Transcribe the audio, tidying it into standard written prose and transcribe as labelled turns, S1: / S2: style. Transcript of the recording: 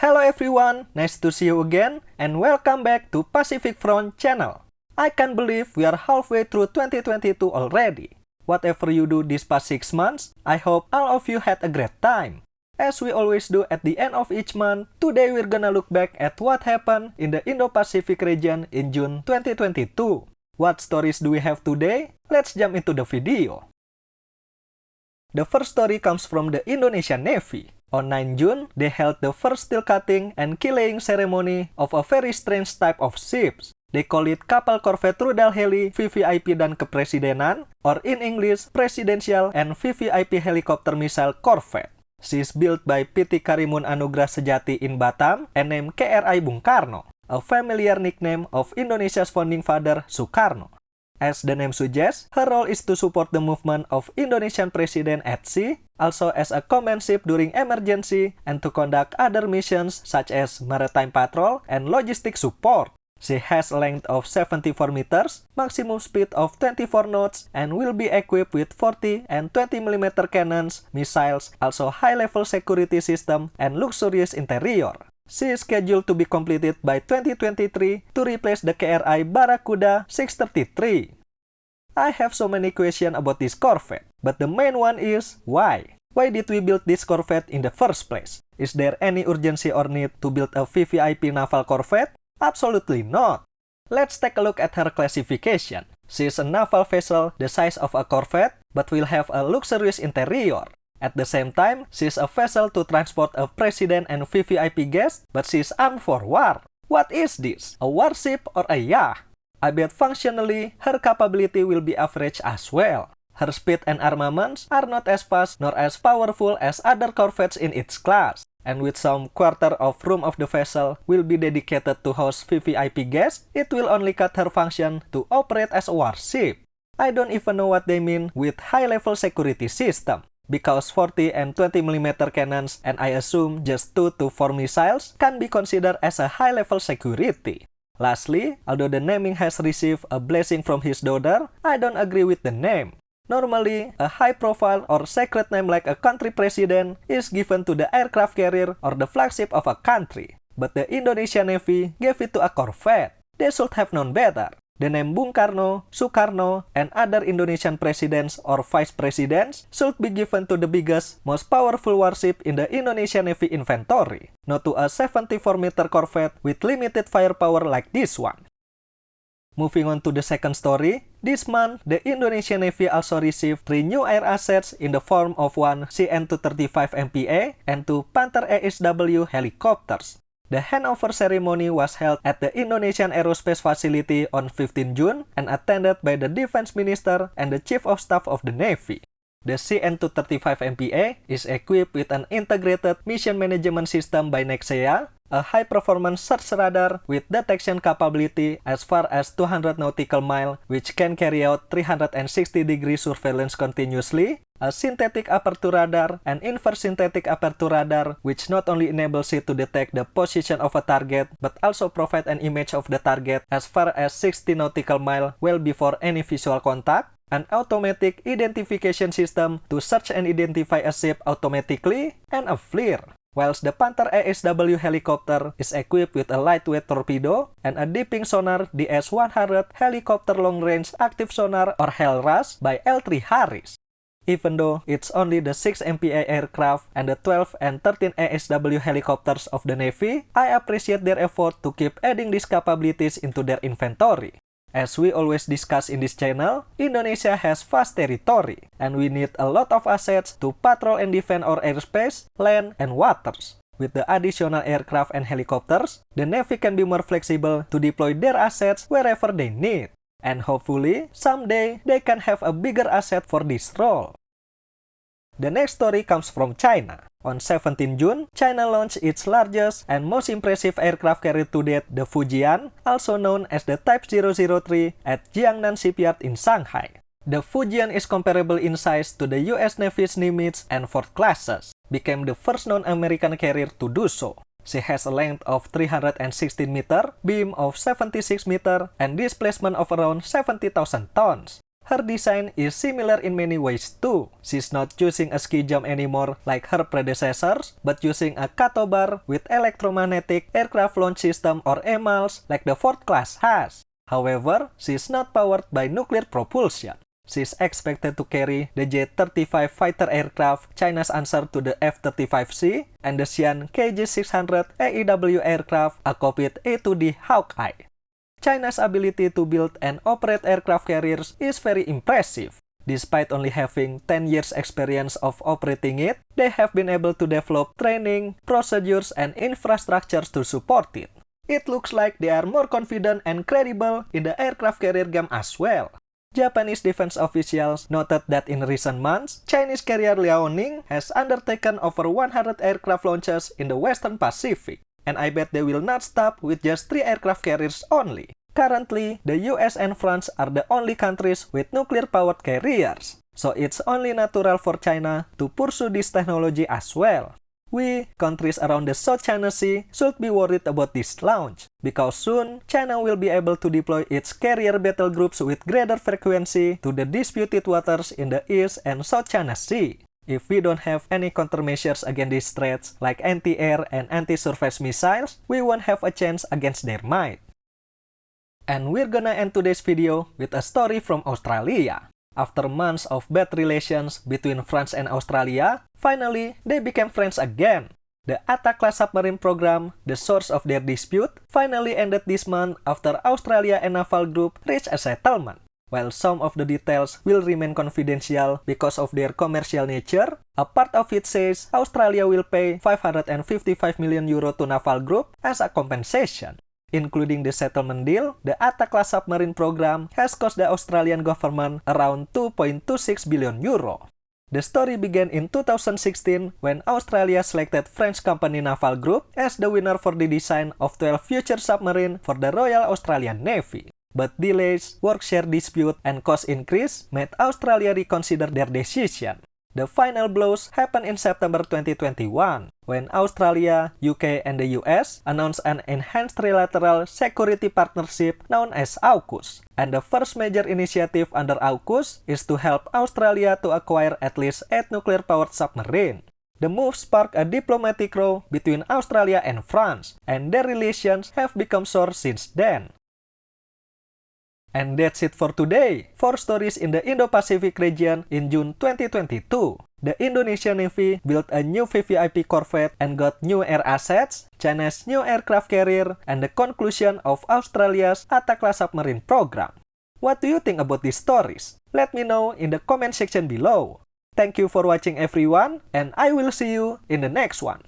S1: Hello everyone, nice to see you again and welcome back to Pacific Front channel. I can't believe we are halfway through 2022 already. Whatever you do these past 6 months, I hope all of you had a great time. As we always do at the end of each month, today we're gonna look back at what happened in the Indo-Pacific region in June 2022. What stories do we have today? Let's jump into the video. The first story comes from the Indonesian Navy. On 9 June, they held the first steel cutting and killing ceremony of a very strange type of ships. They call it Kapal Corvette Rudal Heli VVIP dan Kepresidenan, or in English, Presidential and VVIP Helicopter Missile Corvette. She is built by PT Karimun Anugrah Sejati in Batam and named KRI Bung Karno, a familiar nickname of Indonesia's founding father, Sukarno. As the name suggests, her role is to support the movement of Indonesian President at sea, also as a command ship during emergency, and to conduct other missions such as maritime patrol and logistic support. She has a length of 74 meters, maximum speed of 24 knots, and will be equipped with 40 and 20mm cannons, missiles, also high-level security system, and luxurious interior. She is scheduled to be completed by 2023 to replace the KRI Barracuda 633. I have so many questions about this Corvette, but the main one is why? Why did we build this Corvette in the first place? Is there any urgency or need to build a VVIP naval Corvette? Absolutely not. Let's take a look at her classification. She is a naval vessel the size of a Corvette, but will have a luxurious interior. At the same time, she is a vessel to transport a president and VVIP guests, but she is armed for war. What is this? A warship or a yacht? I bet functionally, her capability will be average as well. Her speed and armaments are not as fast nor as powerful as other corvettes in its class. And with some quarter of room of the vessel will be dedicated to host VVIP guests, it will only cut her function to operate as a warship. I don't even know what they mean with high-level security system, because 40 and 20mm cannons and I assume just 2 to 4 missiles can be considered as a high-level security. Lastly, although the naming has received a blessing from his daughter, I don't agree with the name. Normally, a high-profile or sacred name like a country president is given to the aircraft carrier or the flagship of a country. But the Indonesian Navy gave it to a corvette. They should have known better. The name Bung Karno, Sukarno, and other Indonesian presidents or vice presidents should be given to the biggest, most powerful warship in the Indonesian Navy inventory, not to a 74-meter corvette with limited firepower like this one. Moving on to the second story, this month, the Indonesian Navy also received 3 new air assets in the form of 1 CN-235 MPA and 2 Panther ASW helicopters. The handover ceremony was held at the Indonesian Aerospace Facility on 15 June and attended by the Defense Minister and the Chief of Staff of the Navy. The CN-235 MPA is equipped with an integrated mission management system by Nexea, a high-performance search radar with detection capability as far as 200 nautical miles, which can carry out 360-degree surveillance continuously, a synthetic aperture radar, and inverse synthetic aperture radar, which not only enables it to detect the position of a target, but also provide an image of the target as far as 60 nautical miles well before any visual contact, an automatic identification system to search and identify a ship automatically, and a FLIR. Whilst the Panther ASW helicopter is equipped with a lightweight torpedo and a dipping sonar DS-100 Helicopter Long Range Active Sonar or HELRAS by L3 Harris. Even though it's only the 6 MPA aircraft and the 12 and 13 ASW helicopters of the Navy, I appreciate their effort to keep adding these capabilities into their inventory. As we always discuss in this channel, Indonesia has vast territory, and we need a lot of assets to patrol and defend our airspace, land, and waters. With the additional aircraft and helicopters, the Navy can be more flexible to deploy their assets wherever they need. And hopefully, someday, they can have a bigger asset for this role. The next story comes from China. On 17 June, China launched its largest and most impressive aircraft carrier to date, the Fujian, also known as the Type 003, at Jiangnan Shipyard in Shanghai. The Fujian is comparable in size to the US Navy's Nimitz and Ford classes, became the first non-American carrier to do so. She has a length of 316 meter, beam of 76 meter, and displacement of around 70,000 tons. Her design is similar in many ways too. She's not using a ski jump anymore like her predecessors, but using a Kato bar with electromagnetic aircraft launch system or EMALS like the Ford class has. However, she's not powered by nuclear propulsion. She's expected to carry the J-35 fighter aircraft, China's answer to the F-35C, and the Xi'an KJ-600 AEW aircraft, a copied A-2D Hawkeye. China's ability to build and operate aircraft carriers is very impressive. Despite only having 10 years experience of operating it, they have been able to develop training, procedures, and infrastructures to support it. It looks like they are more confident and credible in the aircraft carrier game as well. Japanese defense officials noted that in recent months, Chinese carrier Liaoning has undertaken over 100 aircraft launches in the Western Pacific. And I bet they will not stop with just 3 aircraft carriers only. Currently, the US and France are the only countries with nuclear-powered carriers. So it's only natural for China to pursue this technology as well. We, countries around the South China Sea, should be worried about this launch, because soon, China will be able to deploy its carrier battle groups with greater frequency to the disputed waters in the East and South China Sea. If we don't have any countermeasures against these threats, like anti-air and anti-surface missiles, we won't have a chance against their might. And we're gonna end today's video with a story from Australia. After months of bad relations between France and Australia, finally, they became friends again. The Atta-class submarine program, the source of their dispute, finally ended this month after Australia and Naval Group reached a settlement. While some of the details will remain confidential because of their commercial nature, a part of it says Australia will pay €555 million to Naval Group as a compensation. Including the settlement deal, the Atta-class submarine program has cost the Australian government around €2.26 billion. The story began in 2016 when Australia selected French company Naval Group as the winner for the design of 12 future submarines for the Royal Australian Navy. But delays, work share dispute, and cost increase made Australia reconsider their decision. The final blows happened in September 2021, when Australia, UK, and the US announced an enhanced trilateral security partnership known as AUKUS. And the first major initiative under AUKUS is to help Australia to acquire at least 8 nuclear-powered submarines. The move sparked a diplomatic row between Australia and France, and their relations have become sour since then. And that's it for today. 4 stories in the Indo-Pacific region in June 2022. The Indonesian Navy built a new VVIP corvette and got new air assets, China's new aircraft carrier, and the conclusion of Australia's Atta-class submarine program. What do you think about these stories? Let me know in the comment section below. Thank you for watching everyone, and I will see you in the next one.